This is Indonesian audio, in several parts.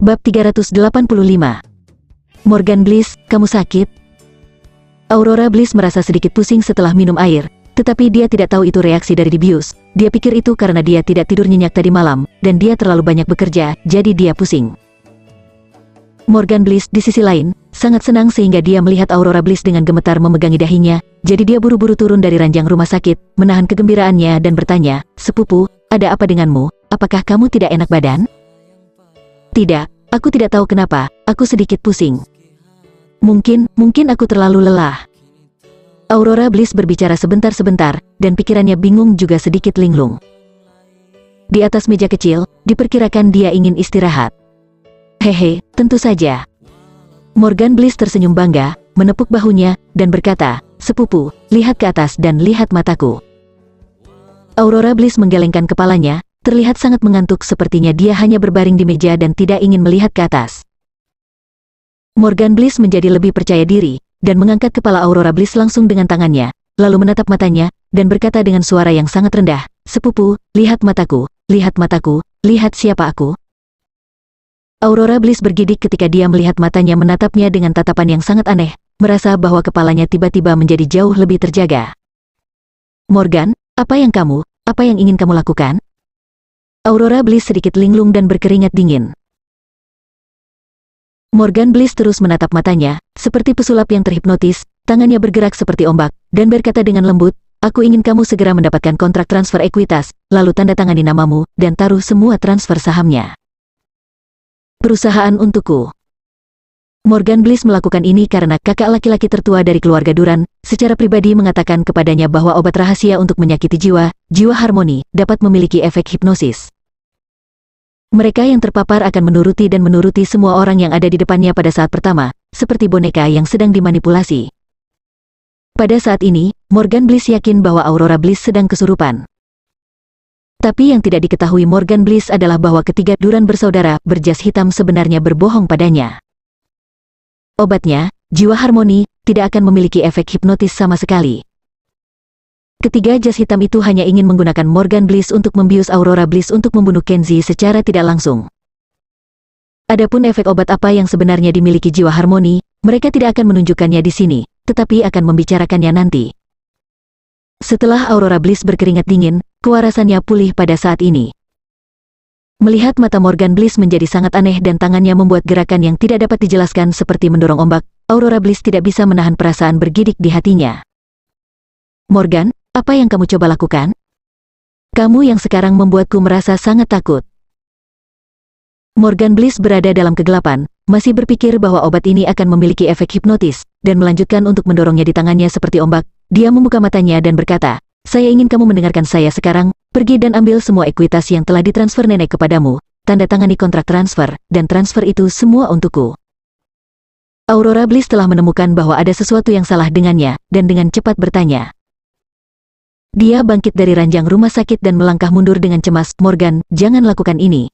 Bab 385. Morgan Bliss, kamu sakit? Aurora Bliss merasa sedikit pusing setelah minum air, tetapi dia tidak tahu itu reaksi dari dibius. Dia pikir itu karena dia tidak tidur nyenyak tadi malam, dan dia terlalu banyak bekerja, jadi dia pusing. Morgan Bliss di sisi lain, sangat senang sehingga dia melihat Aurora Bliss dengan gemetar memegangi dahinya, jadi dia buru-buru turun dari ranjang rumah sakit, menahan kegembiraannya dan bertanya, "Sepupu, ada apa denganmu? Apakah kamu tidak enak badan?" "Tidak, aku tidak tahu kenapa, aku sedikit pusing. Mungkin aku terlalu lelah." Aurora Bliss berbicara sebentar-sebentar, dan pikirannya bingung juga sedikit linglung. Di atas meja kecil, diperkirakan dia ingin istirahat. "Hehe, tentu saja." Morgan Bliss tersenyum bangga, menepuk bahunya, dan berkata, "Sepupu, lihat ke atas dan lihat mataku." Aurora Bliss menggelengkan kepalanya, terlihat sangat mengantuk sepertinya dia hanya berbaring di meja dan tidak ingin melihat ke atas. Morgan Bliss menjadi lebih percaya diri, dan mengangkat kepala Aurora Bliss langsung dengan tangannya, lalu menatap matanya, dan berkata dengan suara yang sangat rendah, "Sepupu, lihat mataku, lihat siapa aku." Aurora Bliss bergidik ketika dia melihat matanya menatapnya dengan tatapan yang sangat aneh, merasa bahwa kepalanya tiba-tiba menjadi jauh lebih terjaga. "Morgan, apa yang ingin kamu lakukan?" Aurora Bliss sedikit linglung dan berkeringat dingin. Morgan Bliss terus menatap matanya, seperti pesulap yang terhipnotis, tangannya bergerak seperti ombak, dan berkata dengan lembut, "Aku ingin kamu segera mendapatkan kontrak transfer ekuitas, lalu tanda tangani namamu, dan taruh semua transfer sahamnya. Perusahaan untukku." Morgan Bliss melakukan ini karena kakak laki-laki tertua dari keluarga Duran, secara pribadi mengatakan kepadanya bahwa obat rahasia untuk menyakiti jiwa harmoni, dapat memiliki efek hipnosis. Mereka yang terpapar akan menuruti semua orang yang ada di depannya pada saat pertama, seperti boneka yang sedang dimanipulasi. Pada saat ini, Morgan Bliss yakin bahwa Aurora Bliss sedang kesurupan. Tapi yang tidak diketahui Morgan Bliss adalah bahwa ketiga Duran bersaudara berjas hitam sebenarnya berbohong padanya. Obatnya, jiwa harmoni, tidak akan memiliki efek hipnotis sama sekali. Ketiga jas hitam itu hanya ingin menggunakan Morgan Bliss untuk membius Aurora Bliss untuk membunuh Kenzie secara tidak langsung. Adapun efek obat apa yang sebenarnya dimiliki jiwa harmoni, mereka tidak akan menunjukkannya di sini, tetapi akan membicarakannya nanti. Setelah Aurora Bliss berkeringat dingin, kewarasannya pulih pada saat ini. Melihat mata Morgan Bliss menjadi sangat aneh dan tangannya membuat gerakan yang tidak dapat dijelaskan seperti mendorong ombak, Aurora Bliss tidak bisa menahan perasaan bergidik di hatinya. "Morgan, apa yang kamu coba lakukan? Kamu yang sekarang membuatku merasa sangat takut." Morgan Bliss berada dalam kegelapan, masih berpikir bahwa obat ini akan memiliki efek hipnotis, dan melanjutkan untuk mendorongnya di tangannya seperti ombak. Dia membuka matanya dan berkata, "Saya ingin kamu mendengarkan saya sekarang, pergi dan ambil semua ekuitas yang telah ditransfer nenek kepadamu, tanda tangani kontrak transfer, dan transfer itu semua untukku." Aurora Bliss telah menemukan bahwa ada sesuatu yang salah dengannya, dan dengan cepat bertanya. Dia bangkit dari ranjang rumah sakit dan melangkah mundur dengan cemas. "Morgan, jangan lakukan ini.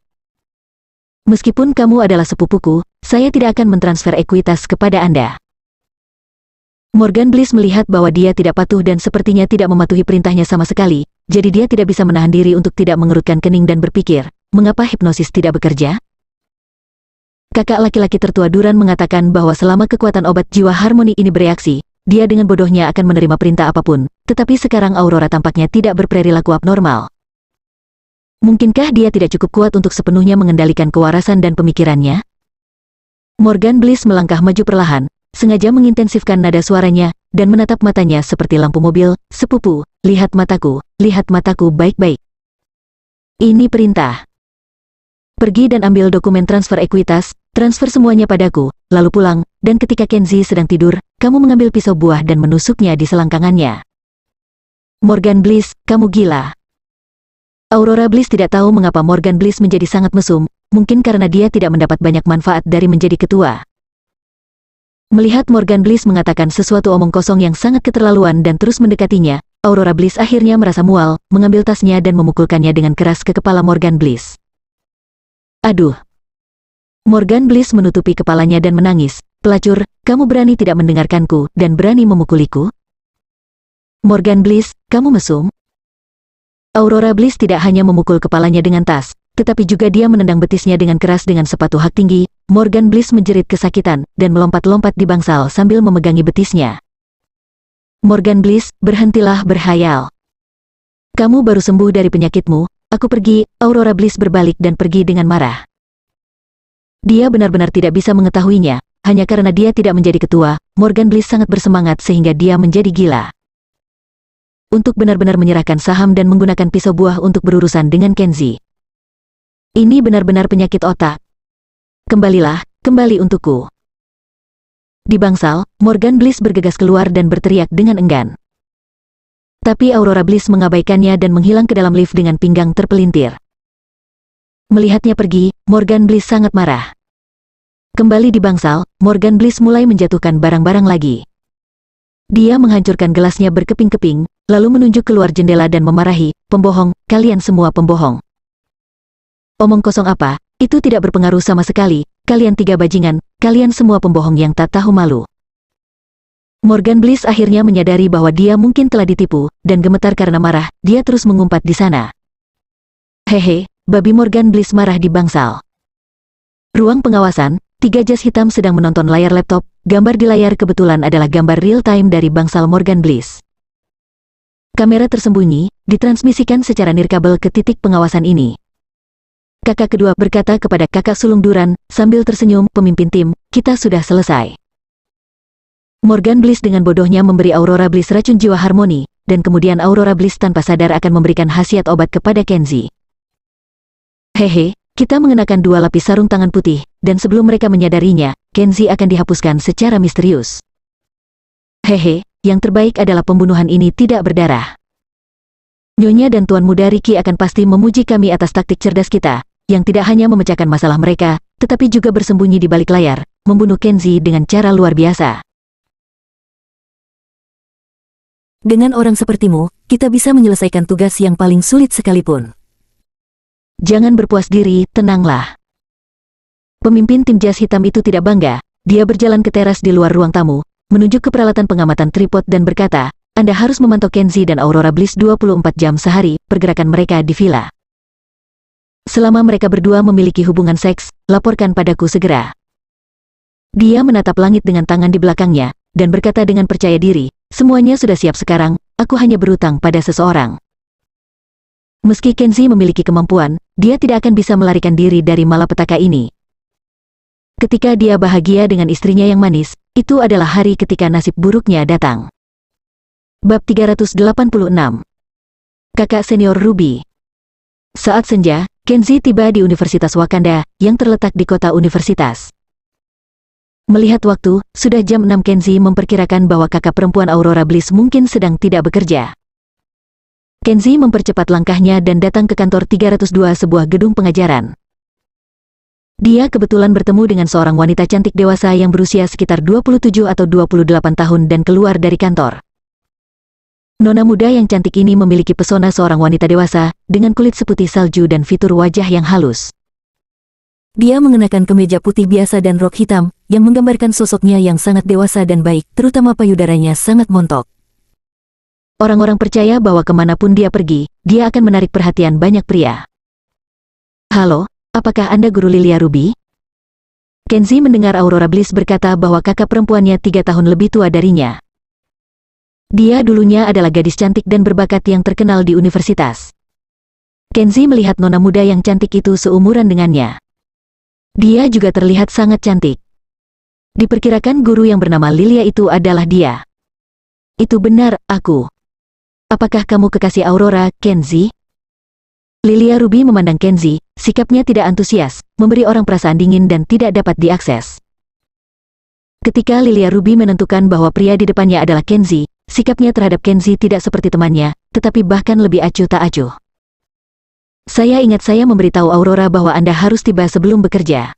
Meskipun kamu adalah sepupuku, saya tidak akan mentransfer ekuitas kepada Anda." Morgan Bliss melihat bahwa dia tidak patuh dan sepertinya tidak mematuhi perintahnya sama sekali, jadi dia tidak bisa menahan diri untuk tidak mengerutkan kening dan berpikir, mengapa hipnosis tidak bekerja? Kakak laki-laki tertua Duran mengatakan bahwa selama kekuatan obat jiwa harmoni ini bereaksi, dia dengan bodohnya akan menerima perintah apapun, tetapi sekarang Aurora tampaknya tidak berperilaku abnormal. Mungkinkah dia tidak cukup kuat untuk sepenuhnya mengendalikan kewarasan dan pemikirannya? Morgan Bliss melangkah maju perlahan, sengaja mengintensifkan nada suaranya, dan menatap matanya seperti lampu mobil. "Sepupu, lihat mataku baik-baik. Ini perintah. Pergi dan ambil dokumen transfer ekuitas, transfer semuanya padaku, lalu pulang, dan ketika Kenzie sedang tidur, kamu mengambil pisau buah dan menusuknya di selangkangannya." "Morgan Bliss, kamu gila." Aurora Bliss tidak tahu mengapa Morgan Bliss menjadi sangat mesum, mungkin karena dia tidak mendapat banyak manfaat dari menjadi ketua. Melihat Morgan Bliss mengatakan sesuatu omong kosong yang sangat keterlaluan dan terus mendekatinya, Aurora Bliss akhirnya merasa mual, mengambil tasnya dan memukulkannya dengan keras ke kepala Morgan Bliss. "Aduh." Morgan Bliss menutupi kepalanya dan menangis. "Pelacur, kamu berani tidak mendengarkanku dan berani memukuliku? Morgan Bliss, kamu mesum? Aurora Bliss tidak hanya memukul kepalanya dengan tas, tetapi juga dia menendang betisnya dengan keras dengan sepatu hak tinggi. Morgan Bliss menjerit kesakitan, dan melompat-lompat di bangsal sambil memegangi betisnya. Morgan Bliss, berhentilah berhayal. Kamu baru sembuh dari penyakitmu, aku pergi. Aurora Bliss berbalik dan pergi dengan marah. Dia benar-benar tidak bisa mengetahuinya, hanya karena dia tidak menjadi ketua. Morgan Bliss sangat bersemangat sehingga dia menjadi gila. Untuk benar-benar menyerahkan saham dan menggunakan pisau buah untuk berurusan dengan Kenzie. Ini benar-benar penyakit otak. Kembalilah, kembali untukku. Di bangsal, Morgan Bliss bergegas keluar dan berteriak dengan enggan. Tapi Aurora Bliss mengabaikannya dan menghilang ke dalam lift dengan pinggang terpelintir. Melihatnya pergi, Morgan Bliss sangat marah. Kembali di bangsal, Morgan Bliss mulai menjatuhkan barang-barang lagi. Dia menghancurkan gelasnya berkeping-keping, lalu menunjuk keluar jendela dan memarahi, "Pembohong, kalian semua pembohong. Omong kosong apa, itu tidak berpengaruh sama sekali, kalian tiga bajingan, kalian semua pembohong yang tak tahu malu." Morgan Bliss akhirnya menyadari bahwa dia mungkin telah ditipu, dan gemetar karena marah, dia terus mengumpat di sana. Hehe, babi. Morgan Bliss marah di bangsal. Ruang pengawasan, tiga jas hitam sedang menonton layar laptop, gambar di layar kebetulan adalah gambar real-time dari bangsal Morgan Bliss. Kamera tersembunyi, ditransmisikan secara nirkabel ke titik pengawasan ini. Kakak kedua berkata kepada kakak sulung Duran, sambil tersenyum, "Pemimpin tim, kita sudah selesai." Morgan Bliss dengan bodohnya memberi Aurora Bliss racun jiwa harmoni, dan kemudian Aurora Bliss tanpa sadar akan memberikan khasiat obat kepada Kenzie. Hehe, kita mengenakan 2 lapis sarung tangan putih, dan sebelum mereka menyadarinya, Kenzie akan dihapuskan secara misterius. Hehe, yang terbaik adalah pembunuhan ini tidak berdarah. Nyonya dan Tuan Muda Ricky akan pasti memuji kami atas taktik cerdas kita, yang tidak hanya memecahkan masalah mereka, tetapi juga bersembunyi di balik layar, membunuh Kenzie dengan cara luar biasa. Dengan orang sepertimu, kita bisa menyelesaikan tugas yang paling sulit sekalipun. Jangan berpuas diri, tenanglah. Pemimpin tim jas hitam itu tidak bangga, dia berjalan ke teras di luar ruang tamu, menunjuk ke peralatan pengamatan tripod dan berkata, "Anda harus memantau Kenzie dan Aurora Bliss 24 jam sehari, pergerakan mereka di villa. Selama mereka berdua memiliki hubungan seks, laporkan padaku segera." Dia menatap langit dengan tangan di belakangnya, dan berkata dengan percaya diri, "Semuanya sudah siap sekarang, aku hanya berutang pada seseorang." Meski Kenzie memiliki kemampuan, dia tidak akan bisa melarikan diri dari malapetaka ini. Ketika dia bahagia dengan istrinya yang manis, itu adalah hari ketika nasib buruknya datang. Bab 386. Kakak senior Ruby. Saat senja, Kenzie tiba di Universitas Wakanda, yang terletak di kota universitas. Melihat waktu, sudah jam 6. Kenzie memperkirakan bahwa kakak perempuan Aurora Bliss mungkin sedang tidak bekerja. Kenzie mempercepat langkahnya dan datang ke kantor 302 sebuah gedung pengajaran. Dia kebetulan bertemu dengan seorang wanita cantik dewasa yang berusia sekitar 27 atau 28 tahun dan keluar dari kantor. Nona muda yang cantik ini memiliki pesona seorang wanita dewasa, dengan kulit seputih salju dan fitur wajah yang halus. Dia mengenakan kemeja putih biasa dan rok hitam, yang menggambarkan sosoknya yang sangat dewasa dan baik, terutama payudaranya sangat montok. Orang-orang percaya bahwa kemanapun dia pergi, dia akan menarik perhatian banyak pria. "Halo, apakah Anda guru Lilia Ruby?" Kenzie mendengar Aurora Bliss berkata bahwa kakak perempuannya 3 tahun lebih tua darinya. Dia dulunya adalah gadis cantik dan berbakat yang terkenal di universitas. Kenzie melihat nona muda yang cantik itu seumuran dengannya. Dia juga terlihat sangat cantik. Diperkirakan guru yang bernama Lilia itu adalah dia. "Itu benar, aku." "Apakah kamu kekasih Aurora, Kenzie?" Lilia Ruby memandang Kenzie, sikapnya tidak antusias, memberi orang perasaan dingin dan tidak dapat diakses. Ketika Lilia Ruby menentukan bahwa pria di depannya adalah Kenzie, sikapnya terhadap Kenzie tidak seperti temannya, tetapi bahkan lebih acuh tak acuh. "Saya ingat saya memberitahu Aurora bahwa Anda harus tiba sebelum bekerja.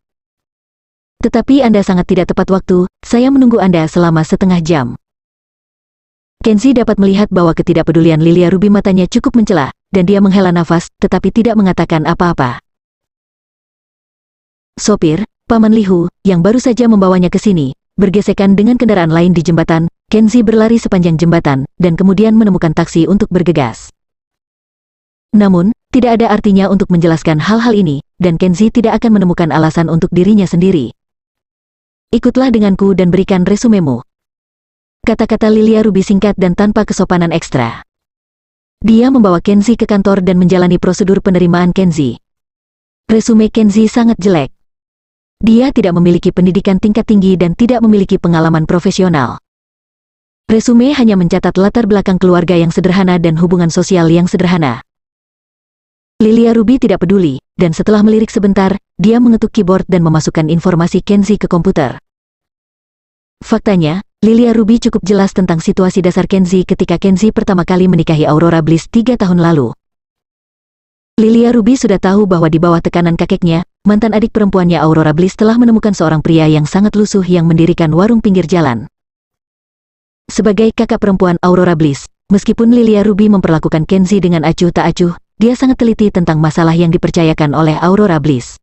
Tetapi Anda sangat tidak tepat waktu, saya menunggu Anda selama setengah jam." Kenzie dapat melihat bahwa ketidakpedulian Lilia Ruby matanya cukup mencela, dan dia menghela nafas, tetapi tidak mengatakan apa-apa. Sopir, Paman Lihu, yang baru saja membawanya ke sini, bergesekan dengan kendaraan lain di jembatan. Kenzi berlari sepanjang jembatan, dan kemudian menemukan taksi untuk bergegas. Namun, tidak ada artinya untuk menjelaskan hal-hal ini, dan Kenzi tidak akan menemukan alasan untuk dirinya sendiri. Ikutlah denganku dan berikan resumemu. Kata-kata Lilia Ruby singkat dan tanpa kesopanan ekstra. Dia membawa Kenzi ke kantor dan menjalani prosedur penerimaan Kenzi. Resume Kenzi sangat jelek. Dia tidak memiliki pendidikan tingkat tinggi dan tidak memiliki pengalaman profesional. Resume hanya mencatat latar belakang keluarga yang sederhana dan hubungan sosial yang sederhana. Lilia Ruby tidak peduli, dan setelah melirik sebentar, dia mengetuk keyboard dan memasukkan informasi Kenzi ke komputer. Faktanya, Lilia Ruby cukup jelas tentang situasi dasar Kenzi ketika Kenzi pertama kali menikahi Aurora Bliss 3 tahun lalu. Lilia Ruby sudah tahu bahwa di bawah tekanan kakeknya, mantan adik perempuannya Aurora Bliss telah menemukan seorang pria yang sangat lusuh yang mendirikan warung pinggir jalan. Sebagai kakak perempuan Aurora Bliss, meskipun Lilia Ruby memperlakukan Kenzi dengan acuh tak acuh, dia sangat teliti tentang masalah yang dipercayakan oleh Aurora Bliss.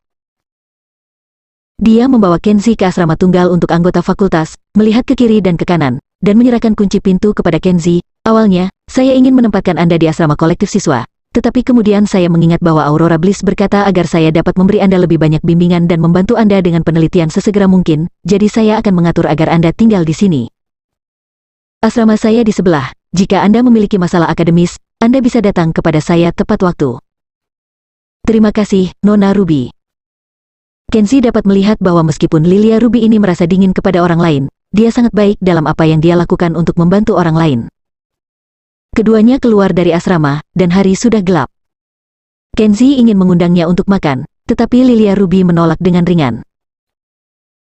Dia membawa Kenzi ke asrama tunggal untuk anggota fakultas, melihat ke kiri dan ke kanan, dan menyerahkan kunci pintu kepada Kenzi. Awalnya, saya ingin menempatkan Anda di asrama kolektif siswa, tetapi kemudian saya mengingat bahwa Aurora Bliss berkata agar saya dapat memberi Anda lebih banyak bimbingan dan membantu Anda dengan penelitian sesegera mungkin, jadi saya akan mengatur agar Anda tinggal di sini. Asrama saya di sebelah. Jika Anda memiliki masalah akademis, Anda bisa datang kepada saya tepat waktu. Terima kasih, Nona Ruby. Kenzi dapat melihat bahwa meskipun Lilia Ruby ini merasa dingin kepada orang lain, dia sangat baik dalam apa yang dia lakukan untuk membantu orang lain. Keduanya keluar dari asrama, dan hari sudah gelap. Kenzi ingin mengundangnya untuk makan, tetapi Lilia Ruby menolak dengan ringan.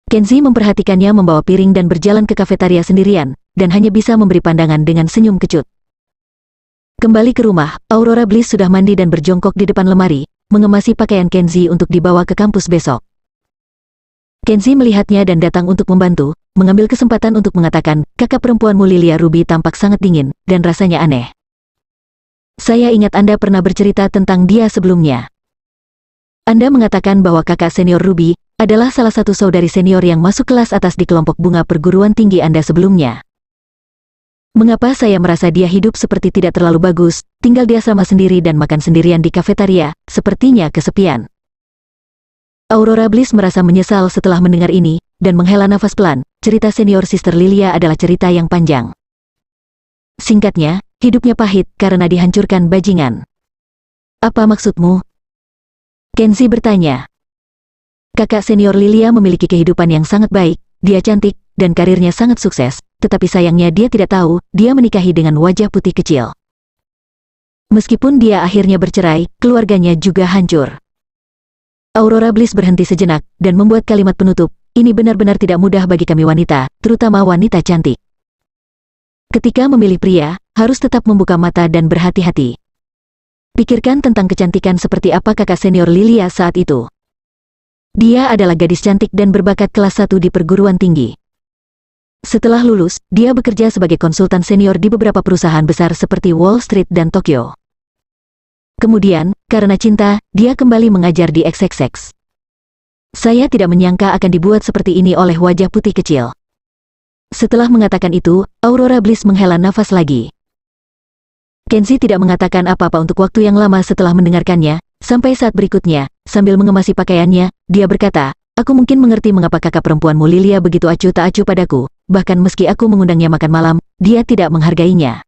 Kenzi memperhatikannya membawa piring dan berjalan ke kafetaria sendirian, dan hanya bisa memberi pandangan dengan senyum kecut. Kembali ke rumah, Aurora Bliss sudah mandi dan berjongkok di depan lemari, mengemasi pakaian Kenzi untuk dibawa ke kampus besok. Kenzi melihatnya dan datang untuk membantu, mengambil kesempatan untuk mengatakan, kakak perempuanmu Lilia Ruby tampak sangat dingin, dan rasanya aneh. Saya ingat Anda pernah bercerita tentang dia sebelumnya. Anda mengatakan bahwa kakak senior Ruby adalah salah satu saudari senior yang masuk kelas atas di kelompok bunga perguruan tinggi Anda sebelumnya. Mengapa saya merasa dia hidup seperti tidak terlalu bagus, tinggal di asrama sendiri dan makan sendirian di kafetaria, sepertinya kesepian. Aurora Bliss merasa menyesal setelah mendengar ini, dan menghela nafas pelan. Cerita senior Sister Lilia adalah cerita yang panjang. Singkatnya, hidupnya pahit karena dihancurkan bajingan. Apa maksudmu? Kenzi bertanya. Kakak senior Lilia memiliki kehidupan yang sangat baik, dia cantik, dan karirnya sangat sukses, tetapi sayangnya dia tidak tahu, dia menikahi dengan wajah putih kecil. Meskipun dia akhirnya bercerai, keluarganya juga hancur. Aurora Bliss berhenti sejenak, dan membuat kalimat penutup, ini benar-benar tidak mudah bagi kami wanita, terutama wanita cantik. Ketika memilih pria, harus tetap membuka mata dan berhati-hati. Pikirkan tentang kecantikan seperti apa kakak senior Lilia saat itu. Dia adalah gadis cantik dan berbakat kelas 1 di perguruan tinggi. Setelah lulus, dia bekerja sebagai konsultan senior di beberapa perusahaan besar seperti Wall Street dan Tokyo. Kemudian, karena cinta, dia kembali mengajar di XXX. Saya tidak menyangka akan dibuat seperti ini oleh wajah putih kecil. Setelah mengatakan itu, Aurora Bliss menghela nafas lagi. Kenzi tidak mengatakan apa-apa untuk waktu yang lama setelah mendengarkannya, sampai saat berikutnya, sambil mengemasi pakaiannya, dia berkata, aku mungkin mengerti mengapa kakak perempuanmu Lilia begitu acuh tak acuh padaku, bahkan meski aku mengundangnya makan malam, dia tidak menghargainya.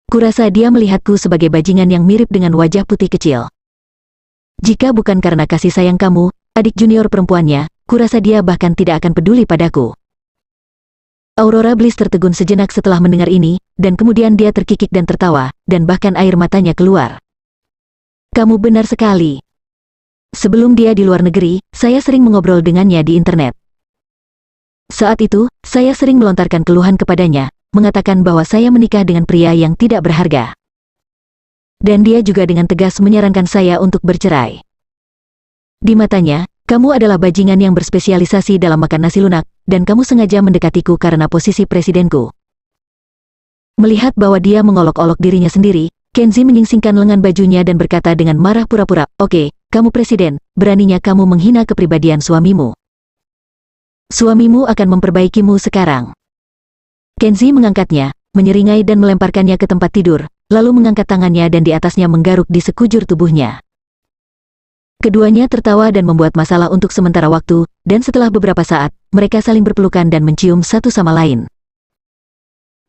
Kurasa dia melihatku sebagai bajingan yang mirip dengan wajah putih kecil. Jika bukan karena kasih sayang kamu, adik junior perempuannya, kurasa dia bahkan tidak akan peduli padaku. Aurora Bliss tertegun sejenak setelah mendengar ini, dan kemudian dia terkikik dan tertawa, dan bahkan air matanya keluar. Kamu benar sekali. Sebelum dia di luar negeri, saya sering mengobrol dengannya di internet. Saat itu, saya sering melontarkan keluhan kepadanya, mengatakan bahwa saya menikah dengan pria yang tidak berharga. Dan dia juga dengan tegas menyarankan saya untuk bercerai. Di matanya, kamu adalah bajingan yang berspesialisasi dalam makan nasi lunak, dan kamu sengaja mendekatiku karena posisi presidenku. Melihat bahwa dia mengolok-olok dirinya sendiri, Kenzi menyingsingkan lengan bajunya dan berkata dengan marah pura-pura, oke, kamu presiden, beraninya kamu menghina kepribadian suamimu. Suamimu akan memperbaikimu sekarang. Kenzi mengangkatnya, menyeringai dan melemparkannya ke tempat tidur, lalu mengangkat tangannya dan di atasnya menggaruk di sekujur tubuhnya. Keduanya tertawa dan membuat masalah untuk sementara waktu, dan setelah beberapa saat, mereka saling berpelukan dan mencium satu sama lain.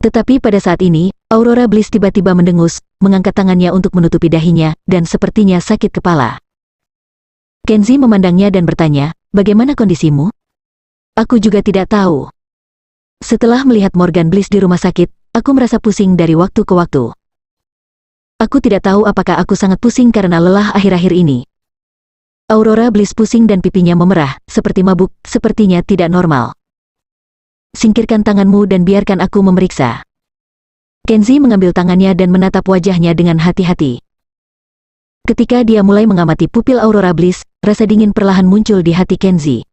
Tetapi pada saat ini, Aurora Bliss tiba-tiba mendengus, mengangkat tangannya untuk menutupi dahinya, dan sepertinya sakit kepala. Kenzi memandangnya dan bertanya, "Bagaimana kondisimu?" "Aku juga tidak tahu. Setelah melihat Morgan Bliss di rumah sakit, aku merasa pusing dari waktu ke waktu. Aku tidak tahu apakah aku sangat pusing karena lelah akhir-akhir ini." Aurora Bliss pusing dan pipinya memerah, seperti mabuk, sepertinya tidak normal. "Singkirkan tanganmu dan biarkan aku memeriksa." Kenzi mengambil tangannya dan menatap wajahnya dengan hati-hati. Ketika dia mulai mengamati pupil Aurora Bliss, rasa dingin perlahan muncul di hati Kenzi.